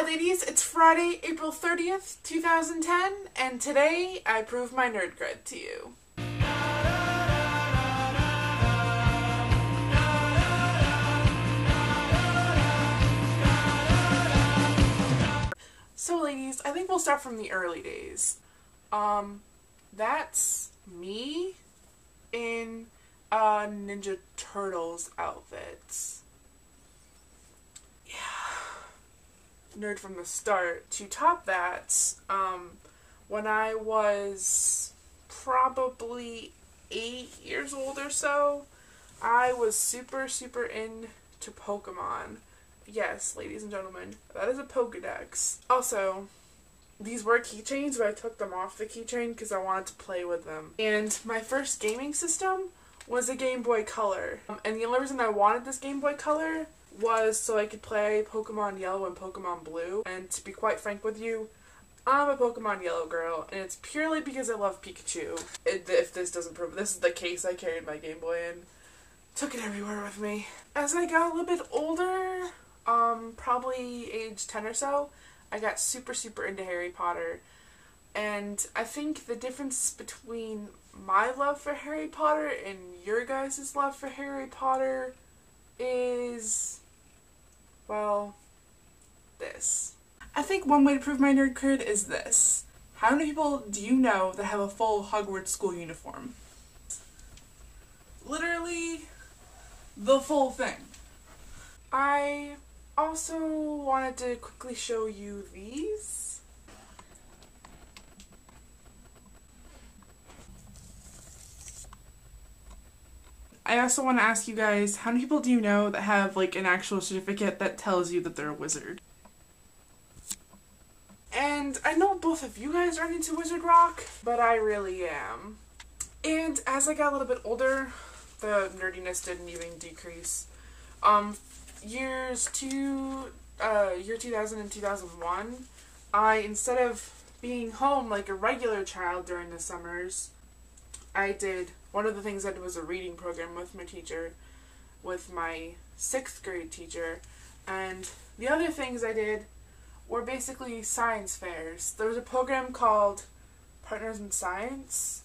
ladies, it's Friday, April 30th, 2010, and today I prove my nerd cred to you. So ladies, I think we'll start from the early days. That's me in a Ninja Turtles outfit. Nerd from the start. To top that, when I was probably 8 years old or so, I was super into Pokemon. Yes, ladies and gentlemen, that is a Pokedex. Also, these were keychains, but I took them off the keychain because I wanted to play with them. And my first gaming system was a Game Boy Color. And the only reason I wanted this Game Boy Color was so I could play Pokemon Yellow and Pokemon Blue. And to be quite frank with you, I'm a Pokemon Yellow girl, and it's purely because I love Pikachu. If this doesn't prove it, this is the case I carried my Game Boy in. Took it everywhere with me. As I got a little bit older, probably age 10 or so, I got super into Harry Potter. And I think the difference between my love for Harry Potter and your guys' love for Harry Potter is, well, this. I think one way to prove my nerd cred is this. How many people do you know that have a full Hogwarts school uniform? Literally, the full thing. I also wanted to quickly show you these. I also want to ask you guys, how many people do you know that have like an actual certificate that tells you that they're a wizard? And I know both of you guys aren't into Wizard Rock, but I really am. And as I got a little bit older, the nerdiness didn't even decrease. Year 2000 and 2001, instead of being home like a regular child during the summers, one of the things I did was a reading program with my teacher, with my 6th grade teacher, and the other things I did were basically science fairs. There was a program called Partners in Science,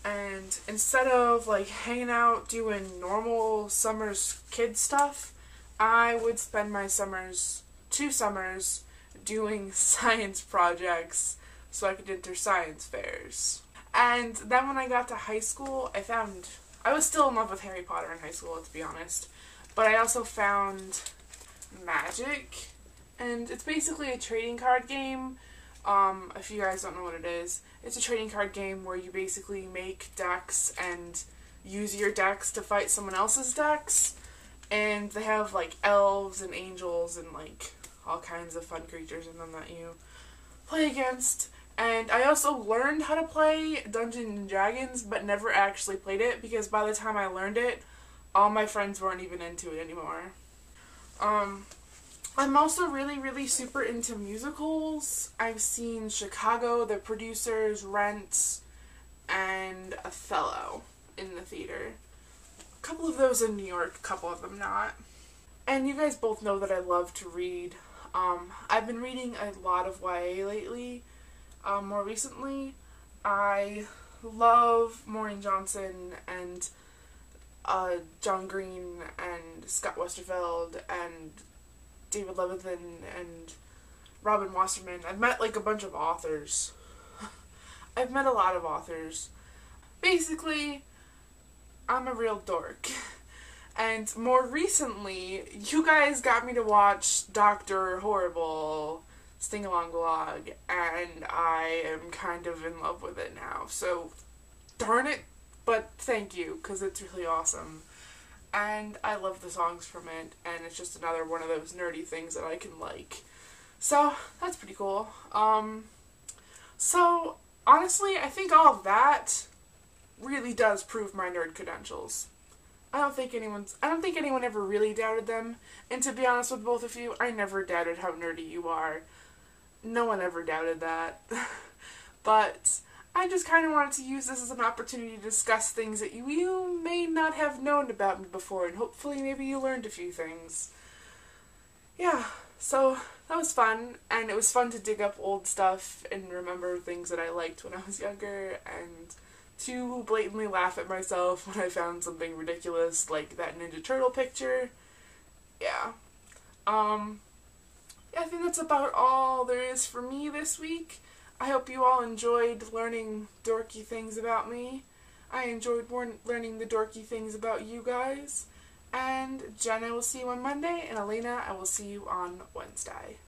and instead of like hanging out doing normal summers kid stuff, I would spend my 2 summers doing science projects so I could enter science fairs. And then when I got to high school, I was still in love with Harry Potter in high school, let's be honest, but I also found Magic, and it's basically a trading card game. If you guys don't know what it is, it's a trading card game where you basically make decks and use your decks to fight someone else's decks. And they have like elves and angels and like all kinds of fun creatures in them that you play against. And I also learned how to play Dungeons & Dragons, but never actually played it because by the time I learned it, all my friends weren't even into it anymore. I'm also really super into musicals. I've seen Chicago, The Producers, Rent, and Othello in the theater. A couple of those in New York, a couple of them not. And you guys both know that I love to read. I've been reading a lot of YA lately. More recently, I love Maureen Johnson and John Green and Scott Westerfeld and David Levithan and Robin Wasserman. I've met like a bunch of authors. I've met a lot of authors. Basically, I'm a real dork. And more recently, you guys got me to watch Dr. Horrible Sing-Along Vlog, and I am kind of in love with it now. So, darn it, but thank you, because it's really awesome. And I love the songs from it, and it's just another one of those nerdy things that I can like. So, that's pretty cool. So, honestly, I think all of that really does prove my nerd credentials. I don't think anyone ever really doubted them, and to be honest with both of you, I never doubted how nerdy you are. No one ever doubted that. But I just kind of wanted to use this as an opportunity to discuss things that you may not have known about me before, and hopefully maybe you learned a few things. Yeah, so that was fun, and it was fun to dig up old stuff and remember things that I liked when I was younger, and to blatantly laugh at myself when I found something ridiculous like that Ninja Turtle picture. Yeah. Yeah, I think that's about all there is for me this week. I hope you all enjoyed learning dorky things about me. I enjoyed learning the dorky things about you guys. And Jen, I will see you on Monday, and Elena, I will see you on Wednesday.